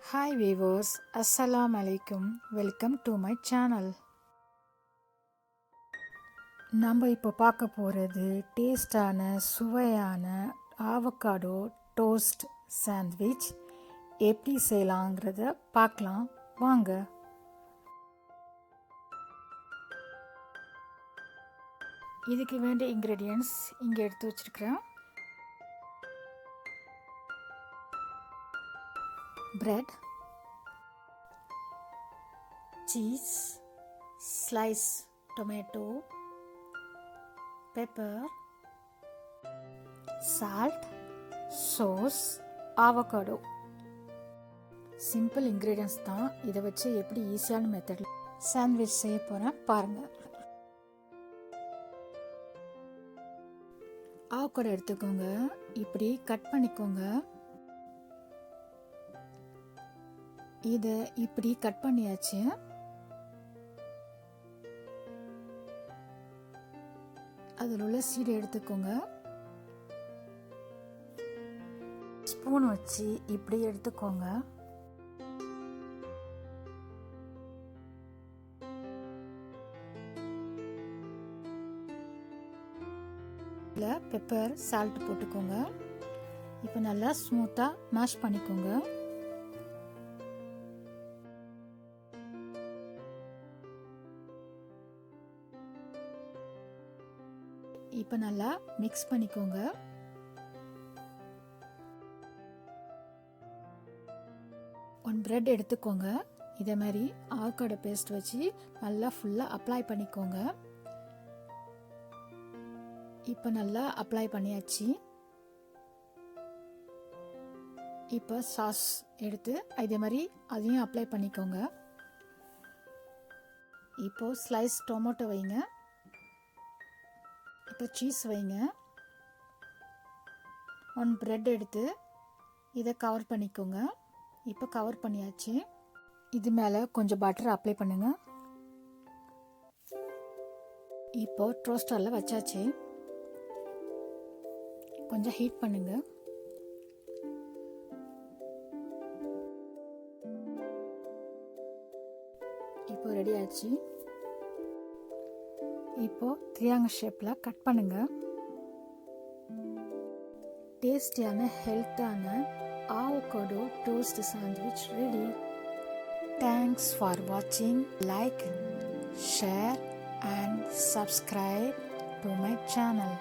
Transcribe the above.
Hi viewers, Assalamu alaikum. Welcome to my channel. நம்ம இப்போ பார்க்க போகிறது டேஸ்டான சுவையான ஆவகாடோ டோஸ்ட் சாண்ட்விச் எப்படி செய்யலாங்கிறத பார்க்கலாம் வாங்க. இதுக்கு வேண்டிய இன்க்ரீடியன்ட்ஸ் இங்கே எடுத்து வச்சிருக்கிறேன். bread, cheese, sliced tomato, pepper, salt, sauce, avocado. Simple ingredients தான். இதை வச்சு எப்படி ஈஸியான மெத்தடில் சாண்ட்விச் செய்ய போகிறேன் பாருங்கள். ஆவக்காடோ எடுத்துக்கோங்க, இப்படி கட் பண்ணிக்கோங்க. இதை இப்படி கட் பண்ணியாச்சு. அதில் உள்ள சீடை எடுத்துக்கோங்க. ஸ்பூன் வச்சு இப்படி எடுத்துக்கோங்க. இதில் பெப்பர் சால்ட் போட்டுக்கோங்க. இப்போ நல்லா ஸ்மூத்தாக மேஷ் பண்ணிக்கோங்க. இப்போ நல்லா மிக்ஸ் பண்ணிக்கோங்க. ஒன் பிரெட் எடுத்துக்கோங்க. இதே மாதிரி ஆவக்காடோ பேஸ்ட் வச்சு நல்லா ஃபுல்லாக அப்ளை பண்ணிக்கோங்க. இப்போ நல்லா அப்ளை பண்ணியாச்சு. இப்போ சாஸ் எடுத்து இதே மாதிரி அதையும் அப்ளை பண்ணிக்கோங்க. இப்போ ஸ்லைஸ் டொமேட்டோ வைங்க. இப்போ சீஸ் வைங்க. ஒன் பிரெட் எடுத்து இதை கவர் பண்ணிக்கோங்க. இப்போ கவர் பண்ணியாச்சு. இது மேலே கொஞ்சம் பட்டர் அப்ளை பண்ணுங்க. இப்போ டோஸ்டரில் வச்சாச்சு. கொஞ்சம் ஹீட் பண்ணுங்க. இப்போ ரெடி ஆச்சு. இப்போ ட்ரையாங்கிள் ஷேப்பில் கட் பண்ணுங்க. டேஸ்டியான ஹெல்த்தான avocado toast sandwich ready. Thanks for வாட்சிங். Like, share and subscribe to my channel.